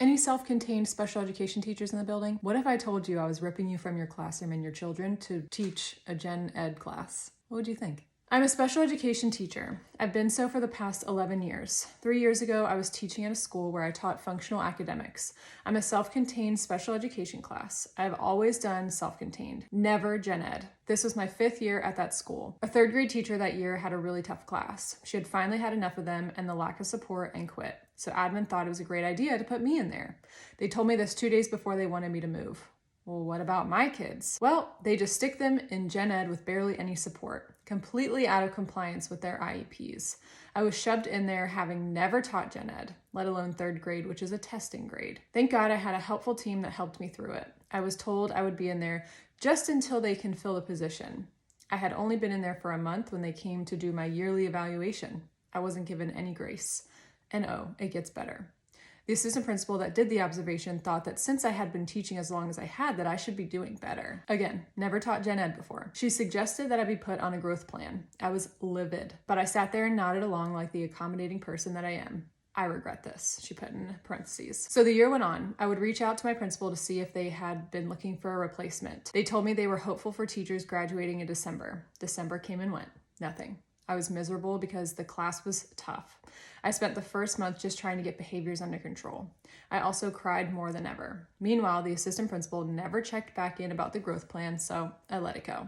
Any self-contained special education teachers in the building? What if I told you I was ripping you from your classroom and your children to teach a gen ed class? What would you think? I'm a special education teacher. I've been so for the past 11 years. 3 years ago, I was teaching at a school where I taught functional academics. I'm a self-contained special education class. I've always done self-contained, never gen ed. This was my 5th year at that school. A 3rd grade teacher that year had a really tough class. She had finally had enough of them and the lack of support and quit. So admin thought it was a great idea to put me in there. They told me this 2 days before they wanted me to move. Well, what about my kids? Well, they just stick them in gen ed with barely any support, completely out of compliance with their IEPs. I was shoved in there having never taught gen ed, let alone 3rd grade, which is a testing grade. Thank God I had a helpful team that helped me through it. I was told I would be in there just until they can fill the position. I had only been in there for a month when they came to do my yearly evaluation. I wasn't given any grace. And oh, it gets better. The assistant principal that did the observation thought that since I had been teaching as long as I had, that I should be doing better. Again, never taught gen ed before. She suggested that I be put on a growth plan. I was livid, but I sat there and nodded along like the accommodating person that I am. I regret this, she put in parentheses. So the year went on. I would reach out to my principal to see if they had been looking for a replacement. They told me they were hopeful for teachers graduating in December. December came and went. Nothing. I was miserable because the class was tough. I spent the first month just trying to get behaviors under control. I also cried more than ever. Meanwhile, the assistant principal never checked back in about the growth plan, so I let it go.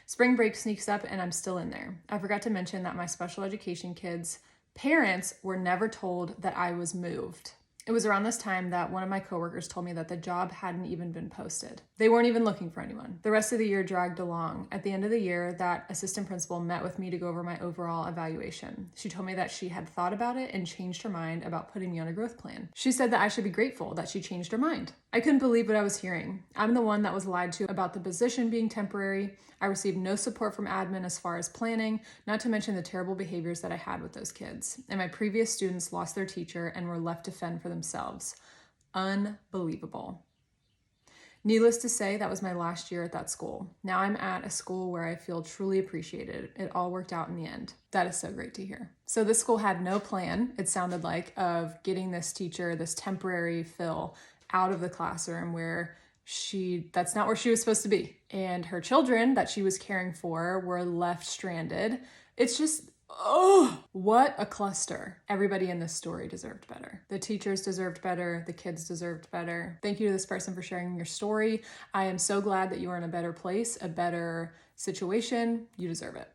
Spring break sneaks up and I'm still in there. I forgot to mention that my special education kids' parents were never told that I was moved. It was around this time that one of my coworkers told me that the job hadn't even been posted. They weren't even looking for anyone. The rest of the year dragged along. At the end of the year, that assistant principal met with me to go over my overall evaluation. She told me that she had thought about it and changed her mind about putting me on a growth plan. She said that I should be grateful that she changed her mind. I couldn't believe what I was hearing. I'm the one that was lied to about the position being temporary. I received no support from admin as far as planning, not to mention the terrible behaviors that I had with those kids. And my previous students lost their teacher and were left to fend for themselves. Unbelievable. Needless to say, that was my last year at that school. Now I'm at a school where I feel truly appreciated. It all worked out in the end. That is so great to hear. So this school had no plan, it sounded like, of getting this teacher, this temporary fill, out of the classroom where that's not where she was supposed to be. And her children that she was caring for were left stranded. It's just, oh, what a cluster. Everybody in this story deserved better. The teachers deserved better. The kids deserved better. Thank you to this person for sharing your story. I am so glad that you are in a better place, a better situation. You deserve it.